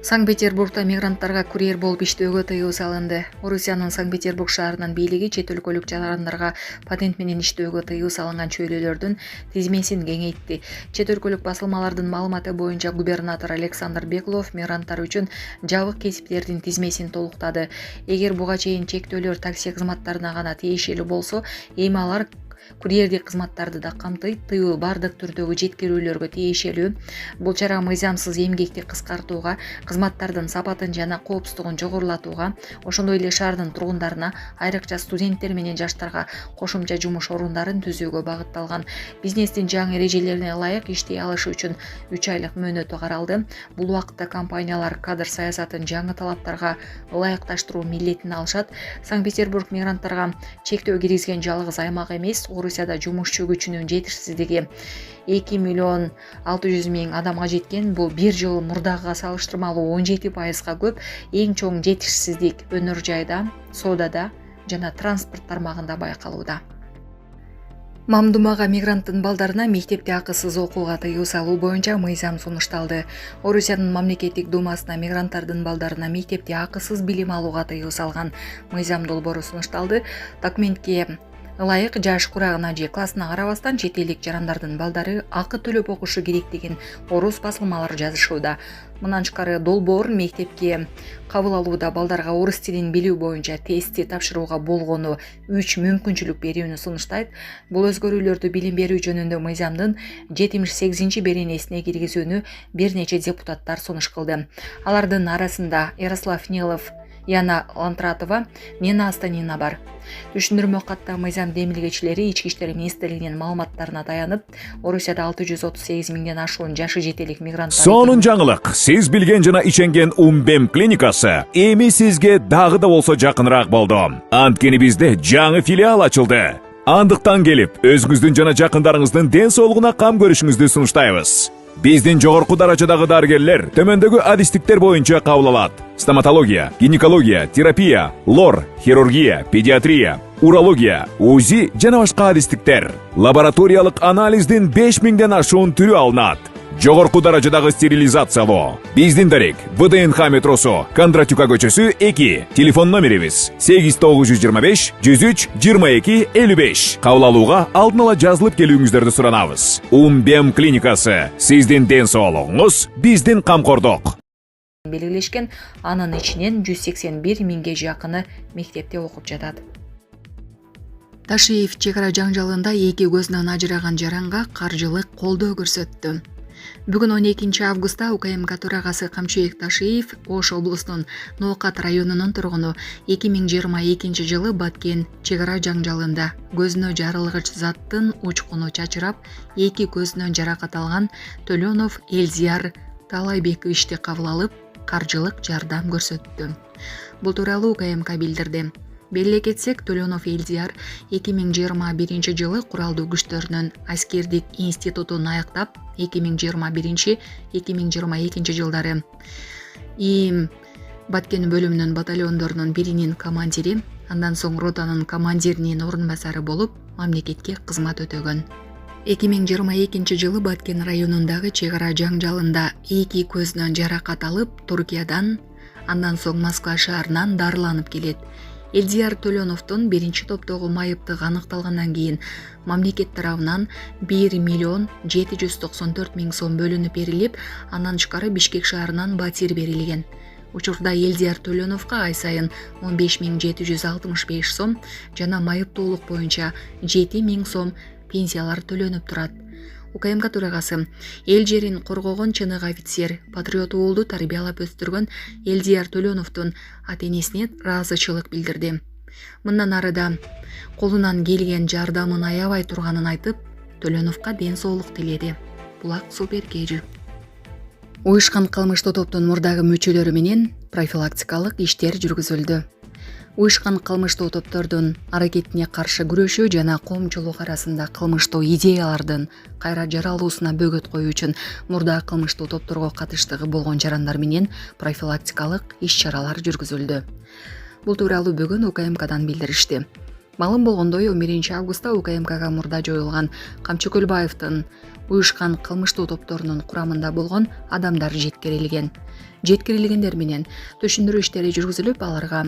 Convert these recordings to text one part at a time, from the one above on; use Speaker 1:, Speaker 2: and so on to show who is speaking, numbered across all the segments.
Speaker 1: Санкт-Петербургда мигранттарга курьер болуп иштөөгө тыюу салынды. Орусиянын Санкт-Петербург шаарынын бийлиги чет өлкөлүк жарандарга патент менен иштөөгө тыюу салынган чөйрөлөрдүн тизмесин кеңейтти. Чет өлкөлүк басылмалардын маалыматы боюнча губернатор Александр Беглов мигранттар үчүн жабык кесиптердин тизмесин толуктады. Эгер буга чейин чектөөлөр такси кызматтарына гана тиешелүү болсо, эми алар курьердик кызматтарды да камтыйт. Тыюу бардык түрдөгү жеткирүүлөргө тиешелүү. Бул чара мыйзамсыз эмгекти кыскартууга, кызматтардын сапатын жана коопсуздугун жогорулатууга, ошондой эле шаардын тургундарына, айрыкча студенттер менен жаштарга кошумча жумуш орундарын түзүүгө багытталган. Бизнестин жаңы эрежелерине ылайык иштей алышы үчүн 3 айлык мөөнөтү каралды. Бул убакытта компаниялар кадр саясатын жаңы талаптарга ылайыкташтыруу милдетин алышат. Санкт-Петербург мигранттарга чектөө киргизген жалгыз аймак эмес. Орусияда жумушчу күчүнүн жетишсиздиги 2.600.000 адамга жеткен. Бул бир жыл мурдагыга салыштырмалуу 17%га көп. Эң чоң жетишсиздик өнөр жайда, соодада жана транспорт тармагында байкалууда. Мамдумага мигранттын балдарына мектепте акысыз окууга тыюу салуу боюнча мыйзам сунушталды. Орусиянын мамлекеттик думасына мигранттардын балдарына мектепте акысыз билим алууга тыюу салган мыйзам долбоору сунушталды. Документке ылайык жаш курагына же классына карабастан чет элдик жарандардын балдары акы төлөп окушу керек деген орус басылмалары жазышууда. Мындан тышкары долбоор мектепке кабыл алууда балдарга орус тилин билүү боюнча тестти тапшырууга болгону 3 мүмкүнчүлүк берүүнү сунуштайт. Бул өзгөрүүлөрдү билим берүү жөнүндө мыйзамдын 78-беренесине киргизүүнү бир нече депутаттар сунуш кылды. Алардын арасында Ярослав Нелов, Яна Лантратова, Нина Астанина бар. Түшүндүрмө катта мыйзам демилгечилери Ички иштер министрлигинин маалыматтарына таянып, Орусияда 638 миңден ашуун жашы жетелик мигранттар.
Speaker 2: Сонун жаңылык. Сиз билген жана иченген Умбем клиникасы эми сизге дагы да болсо жакыныраак болду. Анткени бизде жаңы филиал ачылды. Андыктан келип, өзүңүздүн жана жакындарыңыздын ден соолугуна кам көрүшүңүздү сунуштайбыз. Биздин жогорку даражадагы дарыгерлер төмөндөгү адистиктер боюнча кабыл алат: стоматология, гинекология, терапия, лор, хирургия, педиатрия, урология, УЗИ жана башка адистиктер. Лабораториялык анализдин 5000ден ашуун түрү алынат. Жогорку даражадагы стерилизациялоо. Биздин дарек ВДНХ метросу, Кондратюка көчөсү 2. Телефон номерибиз 8925 103 22 55. Кабыл алууга алдын ала жазылып келүүңүздөрдү суранабыз. Умбем клиникасы. Сиздин ден соолугуңуз, биздин камкордук.
Speaker 1: Белгилешкен, анын ичинен 181 миңге жакыны мектепте окуп жатат. Ташиев чек ара жаңжалында эки көзүнөн ажыраган жаранга каржылык колдоо көрсөттү. Бүгүн 12 августта УКМК төрагасы Камчыбек Ташиев Ош облусунун Ноокат районунун тургуну 2022 жылы Баткен чек ара жаңжалында көзүнө жарылгыч заттын учкуну чачырап, эки көзүнөн жаракат алган Төлөнов Элзияр Талайбековичти кабыл алып, каржылык жардам көрсөттү. Бул тууралуу УКМК билдирди. Белгилей кетсек, Төлөнов Элзияр 2021 жылы куралдуу күчтөрүнүн аскердик институтун аяктап, 2021-2022 жылдары ИИМ Баткен бөлүмүнүн батальондорунун биринин командири, андан соң ротанын командиринин орун басары болуп, мамлекетке кызмат өтөгөн. 2022 жылы Баткен районундагы чек ара жаңжалында эки көзүнөн жаракат алып, Туркиядан, андан соң Москва шаарынан дарыланып келет. Элзияр Төлөновдун биринчи топтогу майыптык аныкталгандан кийин мамлекет тарабынан 1.794.000 сом бөлүнүп берилип, андан тышкары Бишкек шаарынан батир берилген. Учурда Элзияр Төлөновго ай сайын 15.765 сом жана майыптуулук боюнча 7.000 сом пенсиялар төлөнүп турат. УКМК төрагасы эл жерин коргогон чыныгы офицер, патриот уулду тарбиялап өстүргөн Элзияр Төлөновдун ата-энесине ыраазычылык билдирди. Мындан ары да колунан келген жардамын аябай турганын айтып, Төлөновго ден соолук тиледи. Булак Суперкежи. Уюшкан кылмыштуу топтун мурдагы мүчөлөрү менен профилактикалык иштер жүргүзүлдү. Уюшкан кылмыштуу топтордун аракетине каршы күрөшүү жана коомчулук арасында кылмыштуу идеялардын кайра жаралуусуна бөгөт коюу үчүн мурда кылмыштуу топторго катыштыгы болгон жарандар менен профилактикалык иш-чаралар жүргүзүлдү. Бул тууралуу бүгүн УКМКдан билдиришти. Малым болгондой 11 августта УКМКга мурда жоюлган Камчы Көлбаевдин уюшкан кылмыштуу топторунун курамында болгон адамдар жеткирилгендер менен түшүндүрүү иштери жүргүзүлүп, аларга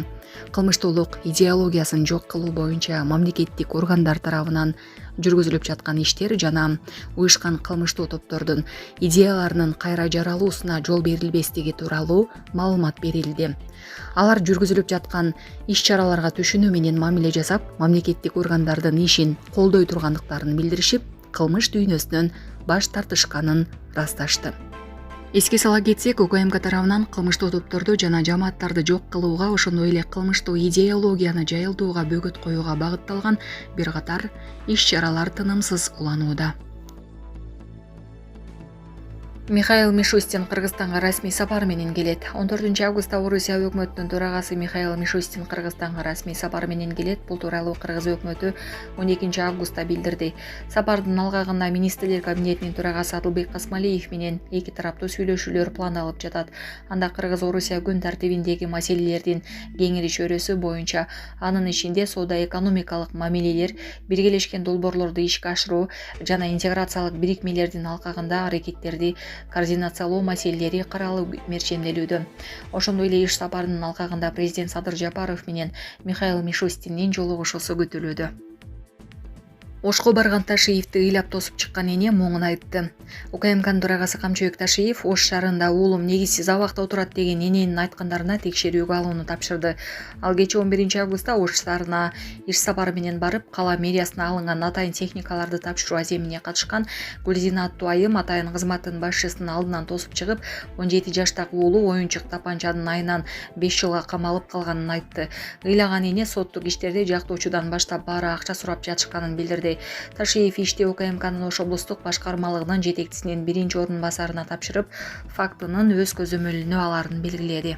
Speaker 1: кылмыштуулук идеологиясын жок кылуу боюнча мамлекеттик органдар тарабынан жүргүзүлүп жаткан иштер жана уюшкан кылмыштуу топтордун идеяларынын кайра жаралуусуна жол берилбестиги тууралуу маалымат берилди. Алар жүргүзүлүп жаткан иш-чараларга түшүнүү менен мамиле жасап, мамлекеттик органдардын ишин колдой тургандыктарын билдиришип, кылмыш дүйнөсүнөн баш тартышканын ырасташты. Эске сала кетсек, УКМК тарабынан кылмыштуу топторду жана жамааттарды жок кылууга, ошондой эле кылмыштуу идеологияны жайылтууга бөгөт коюуга багытталган бир катар иш-чаралар тынымсыз уланууда. Михаил Мишустин Кыргызстанга расмий сапар менен келет. 14-августта Орусия өкмөтүнүн төрагасы Михаил Мишустин Кыргызстанга расмий сапар менен келет. Бул тууралуу Кыргыз өкмөтү 12-августта билдирди. Сапардын алгагында министрлер кабинетинин төрагасы Адылбек Касмалиев менен эки тараптуу сүйлөшүүлөр пландалып жатат. Анда Кыргыз-Орусия күн тартибиндеги маселелердин кеңириш өрөөсү боюнча, анын ичинде соода-экономикалык мамилелер, биргелешкен долбоорлорду ишке ашыруу жана интеграциялык бирикмелердин алкагында аракеттерди координациялоо маселелери каралып мерченделүүдө. Ошондой эле иш сапарынын алкагында президент Садыр Жапаров менен Михаил Мишустиндин жолугушуусу күтүлүүдө. Ошко барган Ташиевди ыйлап тосуп чыккан эне моңун айтты. УКМКнын төрагасы Камчыбек Ташиев Ош шаарында уулум негизсиз абакта отурат деген эненин айткандарына текшерүүгө алууну тапшырды. Ал кечээ 11-августта Ош шаарына иш сапары менен барып, кала мэриясына алынган атайын техникаларды тапшыруу аземине катышкан Гүлзина аттуу айым атайын кызматтын башчысынын алдынан тосуп чыгып, 17 жаштагы уулу оюнчук тапанчанын айынан 5 жылга камалып калганын айтты. Ыйлаган эне соттук иштерде жактоочудан баштап баары акча сурап жатышканын билдирди. Ташиев ишти УКМКнын Ош облустук башкармалыгынын жетекчисинин 1-орун басарына тапшырып, фактынын өз көзөмөлүнө аларын белгиледи.